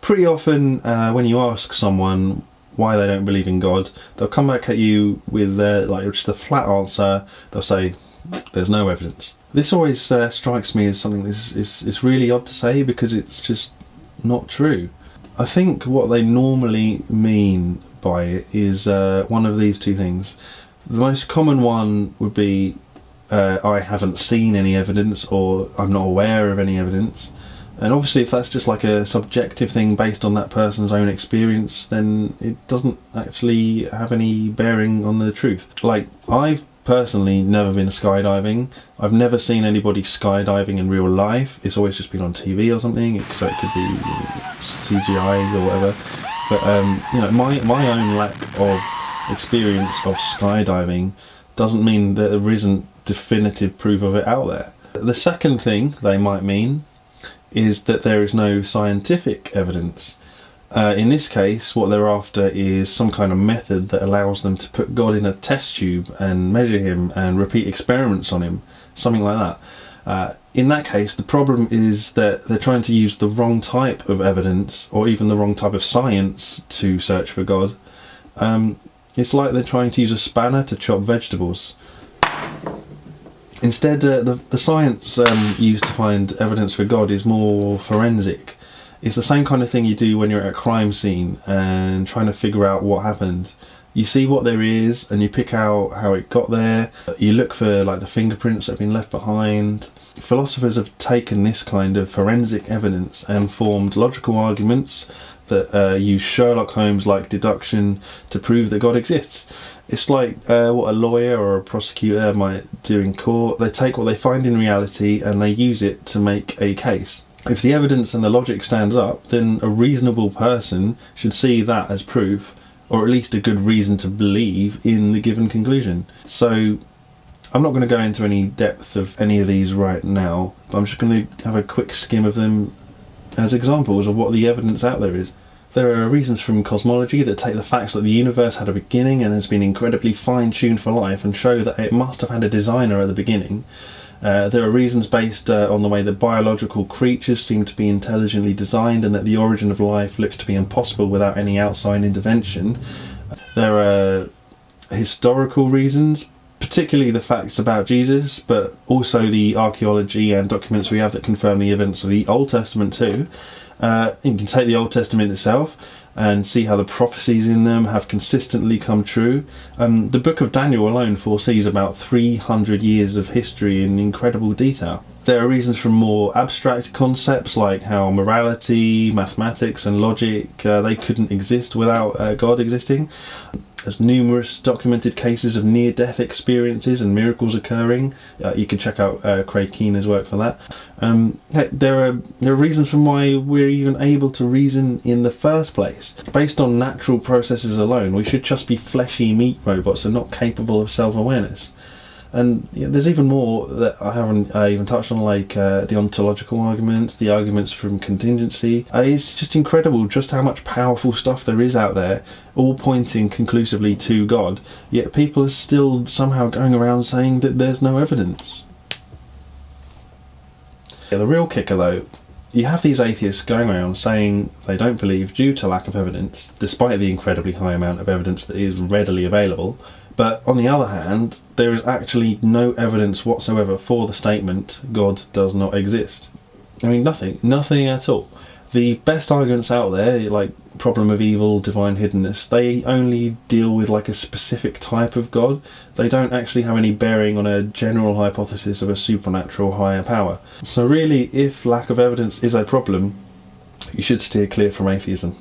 Pretty often when you ask someone why they don't believe in God, they'll come back at you with just a flat answer. They'll say, there's no evidence. This always strikes me as something that is really odd to say, because it's just not true. I think what they normally mean by it is one of these two things. The most common one would be I haven't seen any evidence, or I'm not aware of any evidence. And obviously if that's just like a subjective thing based on that person's own experience, then it doesn't actually have any bearing on the truth. Like, I've personally never been skydiving. I've never seen anybody skydiving in real life. It's always just been on TV or something, so it could be CGI or whatever. But my own lack of experience of skydiving doesn't mean that there isn't definitive proof of it out there. The second thing they might mean is that there is no scientific evidence. In this case, what they're after is some kind of method that allows them to put God in a test tube and measure him and repeat experiments on him, something like that. In that case, the problem is that they're trying to use the wrong type of evidence, or even the wrong type of science, to search for God. It's like they're trying to use a spanner to chop vegetables. Instead, the science used to find evidence for God is more forensic. It's the same kind of thing you do when you're at a crime scene and trying to figure out what happened. You see what there is and you pick out how it got there. You look for like the fingerprints that have been left behind. Philosophers have taken this kind of forensic evidence and formed logical arguments that use Sherlock Holmes-like deduction to prove that God exists. It's like what a lawyer or a prosecutor might do in court. They take what they find in reality and they use it to make a case. If the evidence and the logic stands up, then a reasonable person should see that as proof, or at least a good reason to believe in the given conclusion. So I'm not going to go into any depth of any of these right now, but I'm just going to have a quick skim of them as examples of what the evidence out there is. There are reasons from cosmology that take the facts that the universe had a beginning and has been incredibly fine-tuned for life and show that it must have had a designer at the beginning. There are reasons based on the way that biological creatures seem to be intelligently designed and that the origin of life looks to be impossible without any outside intervention. There are historical reasons, particularly the facts about Jesus, but also the archaeology and documents we have that confirm the events of the Old Testament too. You can take the Old Testament itself and see how the prophecies in them have consistently come true. The book of Daniel alone foresees about 300 years of history in incredible detail. There are reasons from more abstract concepts like how morality, mathematics and logic, they couldn't exist without God existing. There's numerous documented cases of near-death experiences and miracles occurring. You can check out Craig Keener's work for that. There are reasons from why we're even able to reason in the first place. Based on natural processes alone, we should just be fleshy meat robots and not capable of self-awareness. And there's even more that I haven't even touched on, like the ontological arguments, the arguments from contingency. It's just incredible just how much powerful stuff there is out there, all pointing conclusively to God, yet people are still somehow going around saying that there's no evidence. The real kicker though, you have these atheists going around saying they don't believe due to lack of evidence, despite the incredibly high amount of evidence that is readily available. But on the other hand, there is actually no evidence whatsoever for the statement God does not exist. I mean, nothing at all. The best arguments out there, like problem of evil, divine hiddenness, they only deal with like a specific type of God. They don't actually have any bearing on a general hypothesis of a supernatural higher power. So really, if lack of evidence is a problem, you should steer clear from atheism.